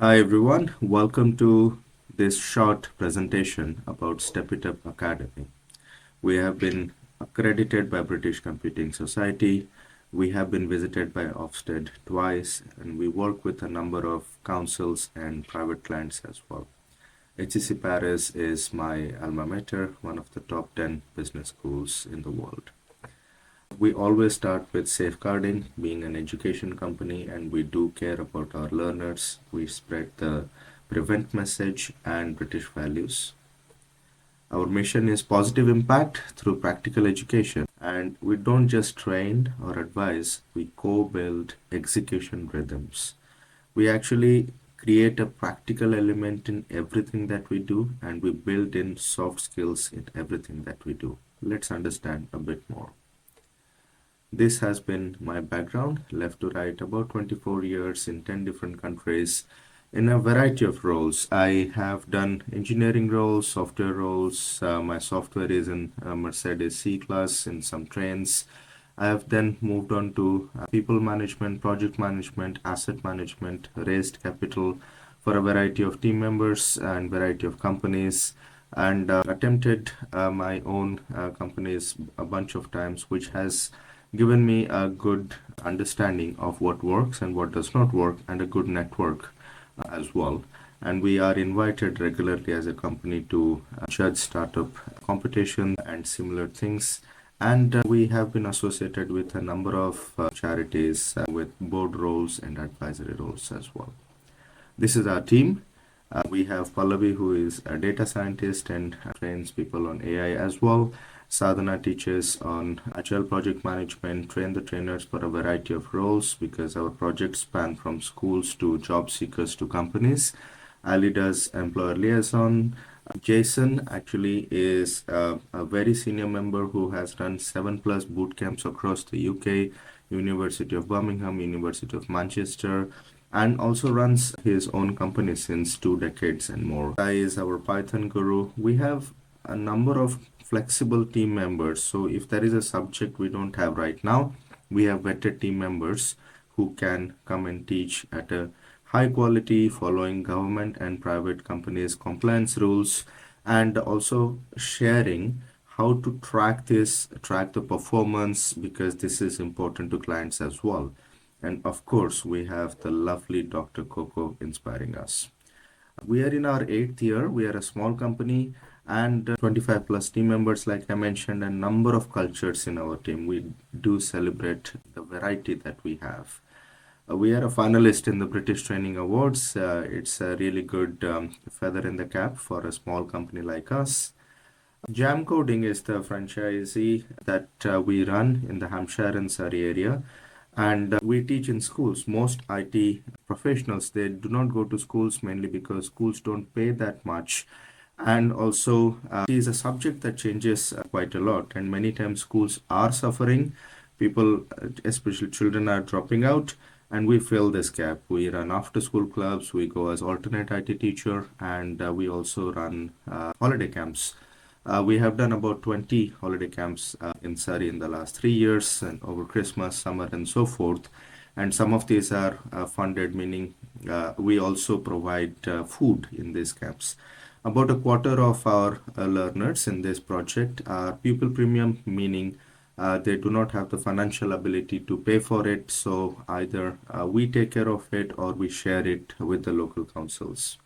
Hi everyone, welcome to this short presentation about Step8Up Academy. We have been accredited by British Computing Society. We have been visited by Ofsted twice, and we work with a number of councils and private clients as well. HEC Paris is my alma mater, one of the top 10 business schools in the world. We always start with safeguarding, being an education company, and we do care about our learners. We spread the prevent message and British values. Our mission is positive impact through practical education, and we don't just train or advise, we co-build execution rhythms. We actually create a practical element in everything that we do, and we build in soft skills in everything that we do. Let's understand a bit more. This has been my background, left to right, about 24 years in 10 different countries in a variety of roles. I have done engineering roles, software roles. My software is in Mercedes C-Class in some trains. I have then moved on to people management, project management, asset management, raised capital for a variety of team members and variety of companies, and attempted my own companies a bunch of times, which has given me a good understanding of what works and what does not work, and a good network as well. And we are invited regularly as a company to judge startup competition and similar things. And we have been associated with a number of charities with board roles and advisory roles as well. This is our team. We have Pallavi, who is a data scientist and trains people on AI as well. Sadhana teaches on agile project management, train the trainers for a variety of roles because our projects span from schools to job seekers to companies. Ali does employer liaison. Jason actually is a very senior member who has run 7+ boot camps across the UK, University of Birmingham, University of Manchester, and also runs his own company since 2 decades and more. Guy is our Python guru. We have a number of flexible team members. So if there is a subject we don't have right now, we have vetted team members who can come and teach at a high quality, following government and private companies' compliance rules, and also sharing how to track the performance, because this is important to clients as well. And of course, we have the lovely Dr. Coco inspiring us. We are in our 8th year. We are a small company and 25+ team members, like I mentioned, a number of cultures in our team. We do celebrate the variety that we have. We are a finalist in the British Training Awards. It's a really good feather in the cap for a small company like us. Jam Coding is the franchisee that we run in the Hampshire and Surrey area. And we teach in schools. Most IT professionals, they do not go to schools, mainly because schools don't pay that much. And also, it is a subject that changes quite a lot. And many times schools are suffering. People, especially children, are dropping out. And we fill this gap. We run after school clubs. We go as alternate IT teacher. And we also run holiday camps. We have done about 20 holiday camps in Surrey in the last 3 years, and over Christmas, summer, and so forth. And some of these are funded, meaning we also provide food in these camps. About a quarter of our learners in this project are pupil premium, meaning they do not have the financial ability to pay for it. So either we take care of it or we share it with the local councils.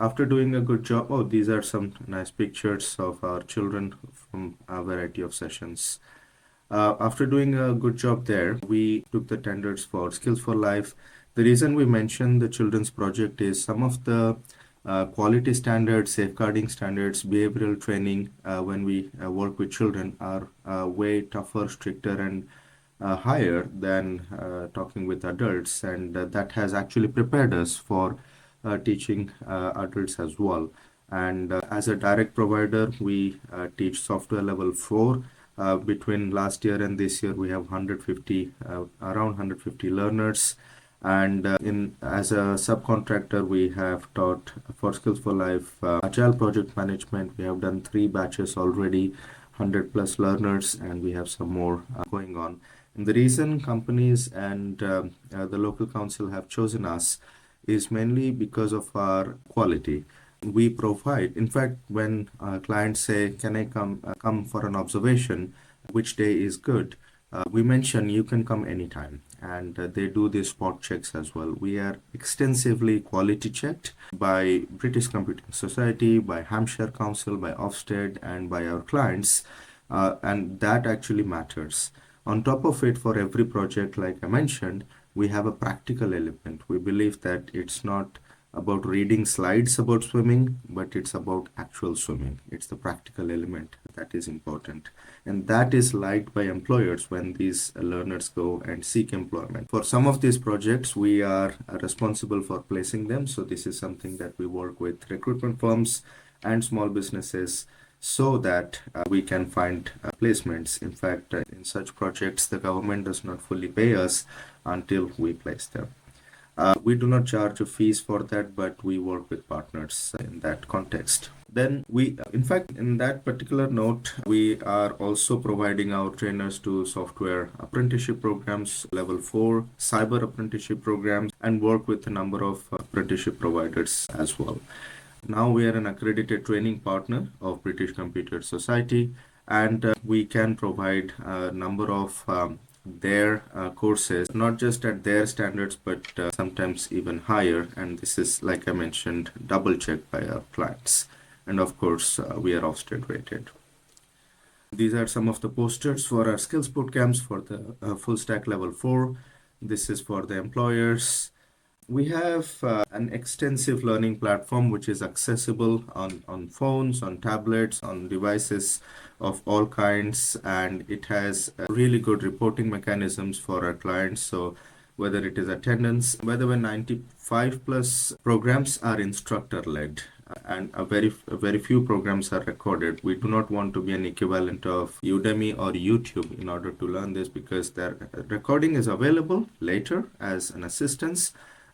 After doing a good job, oh, these are some nice pictures of our children from a variety of sessions. After doing a good job there, we took the tenders for Skills for Life. The reason we mentioned the children's project is some of the quality standards, safeguarding standards, behavioral training when we work with children are way tougher, stricter, and higher than talking with adults. And that has actually prepared us for teaching adults as well. And as a direct provider, we teach software level 4. Between last year and this year, we have around 150 learners. And as a subcontractor, we have taught for Skills for Life Agile project management. We have done 3 batches already, 100+ learners, and we have some more going on. And the reason companies and the local council have chosen us is mainly because of our quality. We provide, in fact, when clients say, "Can I come for an observation? Which day is good?" We mention you can come anytime, and they do these spot checks as well. We are extensively quality checked by British Computing Society, by Hampshire Council, by Ofsted, and by our clients, and that actually matters. On top of it, for every project, like I mentioned, we have a practical element. We believe that it's not about reading slides about swimming, but it's about actual swimming. It's the practical element that is important. And that is liked by employers when these learners go and seek employment. For some of these projects, we are responsible for placing them. So this is something that we work with recruitment firms and small businesses so that we can find placements. In fact, in such projects, the government does not fully pay us until we place them. We do not charge a fees for that, but we work with partners in that context. Then in fact, in that particular note, we are also providing our trainers to software apprenticeship programs, level 4, cyber apprenticeship programs, and work with a number of apprenticeship providers as well. Now we are an accredited training partner of British Computer Society, and we can provide a number of their courses, not just at their standards, but sometimes even higher. And this is, like I mentioned, double checked by our clients. And of course, we are Ofsted rated. These are some of the posters for our skills bootcamps for the full stack level 4. This is for the employers. We have an extensive learning platform which is accessible on phones, on tablets, on devices of all kinds, and it has really good reporting mechanisms for our clients. So whether it is attendance, whether 95 plus programs are instructor led, and a very few programs are recorded. We do not want to be an equivalent of Udemy or YouTube in order to learn this, because their recording is available later as an assistance,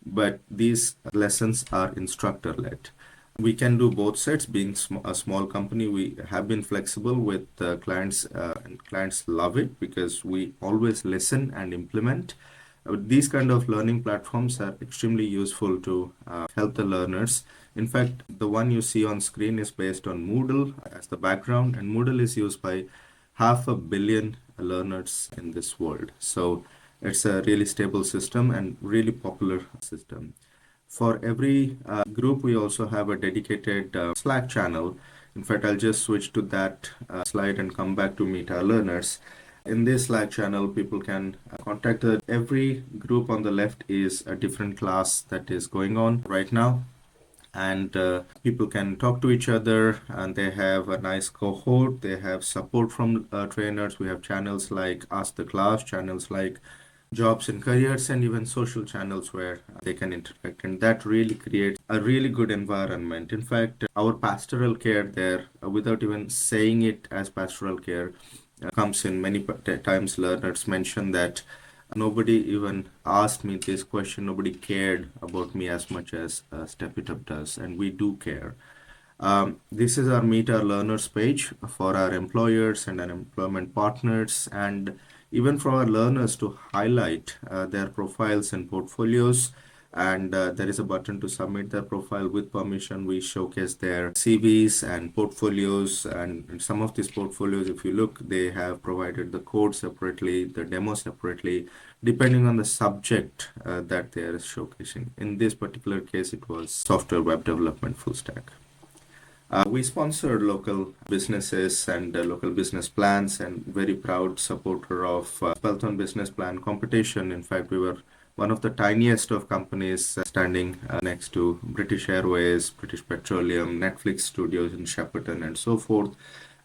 but these lessons are instructor led. We can do both sets. Being a small company, we have been flexible with clients, and clients love it because we always listen and implement. These kind of learning platforms are extremely useful to help the learners. In fact, the one you see on screen is based on Moodle as the background, and Moodle is used by 500 million learners in this world. So it's a really stable system and really popular system. For every group, we also have a dedicated Slack channel. In fact, I'll just switch to that slide and come back to meet our learners. In this Slack channel, people can contact us. Every group on the left is a different class that is going on right now. And people can talk to each other, and they have a nice cohort. They have support from trainers. We have channels like Ask the Class, channels like Jobs and Careers, and even social channels where they can interact, and that really creates a really good environment. In fact, our pastoral care there, without even saying it as pastoral care, comes in. Many times learners mention that nobody even asked me this question, nobody cared about me as much as Step8Up does, and we do care. This is our Meet Our Learners page for our employers and our employment partners, and even for our learners to highlight their profiles and portfolios. And there is a button to submit their profile. With permission, we showcase their CVs and portfolios. And some of these portfolios, if you look, they have provided the code separately, the demo separately, depending on the subject that they are showcasing. In this particular case, it was software web development full stack. We sponsor local businesses and local business plans, and very proud supporter of Spelthorne Business Plan competition. In fact, we were one of the tiniest of companies standing next to British Airways, British Petroleum, Netflix studios in Shepperton, and so forth.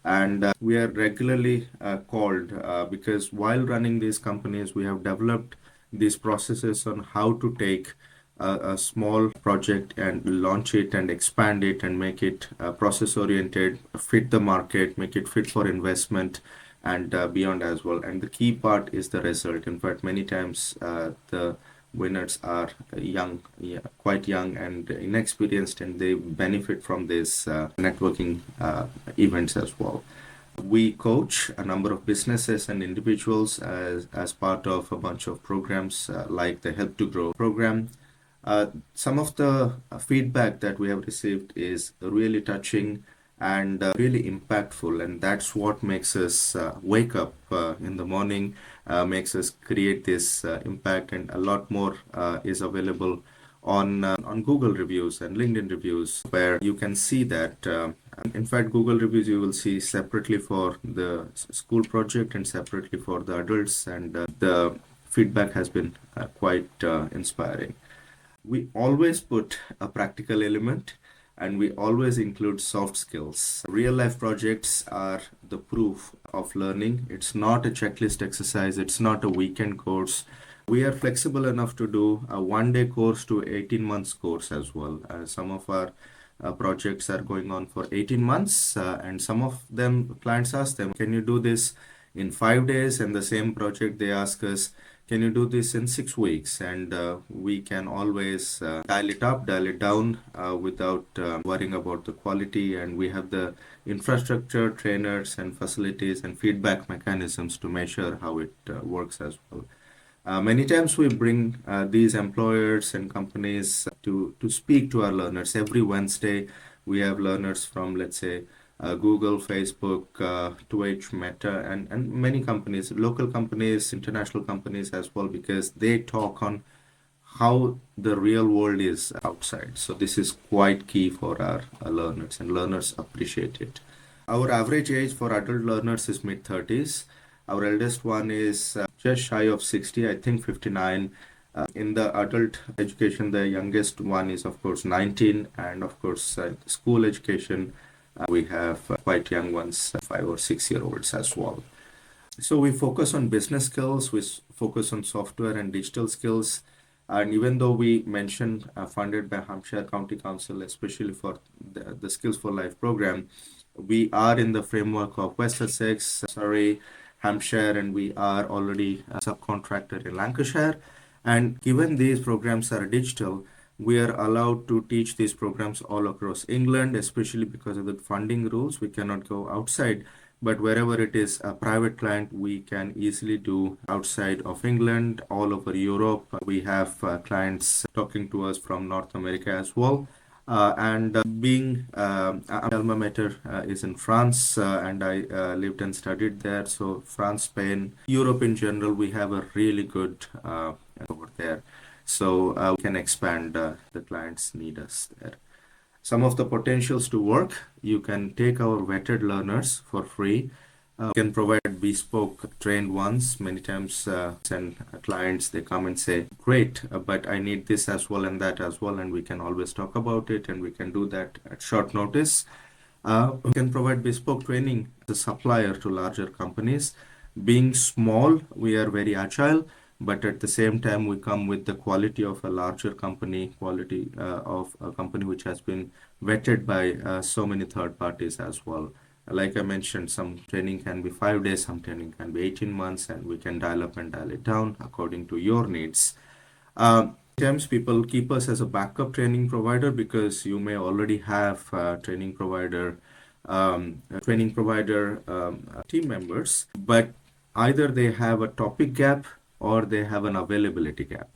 And we are regularly called because while running these companies, we have developed these processes on how to take a small project and launch it and expand it and make it process oriented, fit the market, make it fit for investment, and beyond as well. And the key part is the result. In fact, many times the winners are young, quite young and inexperienced, and they benefit from these networking events as well. We coach a number of businesses and individuals as part of a bunch of programs like the Help to Grow program. Some of the feedback that we have received is really touching and really impactful, and that's what makes us wake up in the morning, makes us create this impact, and a lot more is available on Google reviews and LinkedIn reviews, where you can see that. In fact, Google reviews you will see separately for the school project and separately for the adults, and the feedback has been quite inspiring. We always put a practical element and we always include soft skills. Real life projects are the proof of learning. It's not a checklist exercise, it's not a weekend course. We are flexible enough to do a 1 day course to 18 months course as well. Some of our projects are going on for 18 months, and some of them clients ask them, can you do this in 5 days? And the same project they ask us, can you do this in 6 weeks? And we can always dial it up, dial it down without worrying about the quality. And we have the infrastructure, trainers, and facilities and feedback mechanisms to measure how it works as well. Many times we bring these employers and companies to speak to our learners. Every Wednesday, we have learners from, let's say, Google, Facebook, 2H, Meta, and many companies, local companies, international companies as well, because they talk on how the real world is outside. So this is quite key for our learners, and learners appreciate it. Our average age for adult learners is mid-30s. Our eldest one is just shy of 60, I think 59. In the adult education, the youngest one is, of course, 19. And, of course, school education, we have quite young ones, 5 or 6 year olds as well. So we focus on business skills, we focus on software and digital skills. And even though we mentioned funded by Hampshire County Council, especially for the Skills for Life program, we are in the framework of West Sussex, Surrey, Hampshire, and we are already a subcontractor in Lancashire. And given these programs are digital, we are allowed to teach these programs all across England, especially because of the funding rules. We cannot go outside, but wherever it is a private client, we can easily do outside of England, all over Europe. We have clients talking to us from North America as well. And being alma mater is in France, and I lived and studied there. So France, Spain, Europe in general, we have a really good over there. So we can expand the clients need us there. Some of the potentials to work, you can take our vetted learners for free. We can provide bespoke trained ones. Many times and clients, they come and say, great, but I need this as well and that as well, and we can always talk about it, and we can do that at short notice. We can provide bespoke training as a supplier to larger companies. Being small, we are very agile, but at the same time, we come with the quality of a larger company, quality of a company which has been vetted by so many third parties as well. Like I mentioned, some training can be 5 days, some training can be 18 months, and we can dial up and dial it down according to your needs. Sometimes people keep us as a backup training provider because you may already have training provider team members, but either they have a topic gap or they have an availability gap.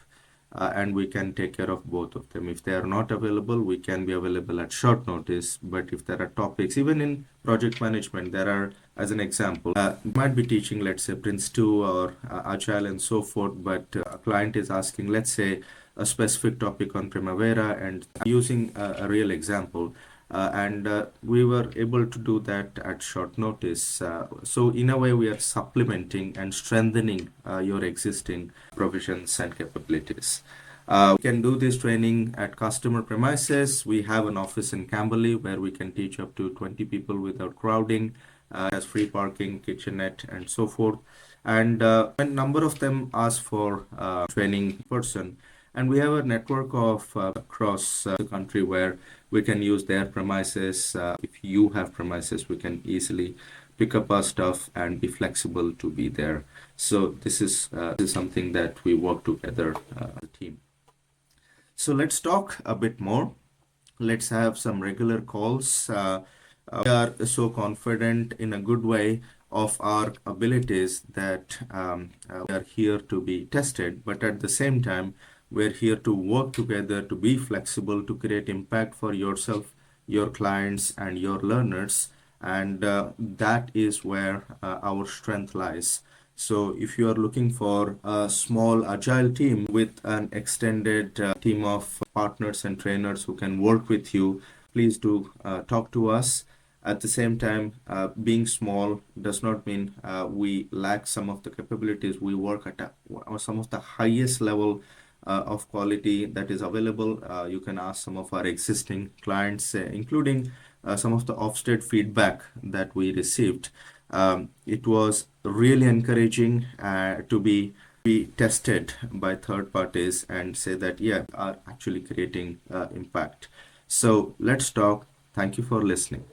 And we can take care of both of them. If they are not available, we can be available at short notice. But if there are topics, even in project management, there are, as an example, you might be teaching, let's say, Prince 2 or Agile and so forth, but a client is asking, let's say, a specific topic on Primavera, and using a real example. And we were able to do that at short notice. So in a way, we are supplementing and strengthening your existing provisions and capabilities. We can do this training at customer premises. We have an office in Camberley where we can teach up to 20 people without crowding, as free parking, kitchenette, and so forth. And a number of them ask for training person. And we have a network of across the country where we can use their premises. If you have premises, we can easily pick up our stuff and be flexible to be there. So this is something that we work together as a team. So let's talk a bit more. Let's have some regular calls. We are so confident in a good way of our abilities that we are here to be tested, but at the same time, We're here to work together, to be flexible, to create impact for yourself, your clients, and your learners. And that is where our strength lies. So, if you are looking for a small agile team with an extended team of partners and trainers who can work with you, please do talk to us. At the same time, being small does not mean we lack some of the capabilities. We work at some of the highest level of quality that is available. You can ask some of our existing clients, including some of the offstate feedback that we received. It was really encouraging to be tested by third parties and say that, yeah, are actually creating impact. So let's talk. Thank you for listening.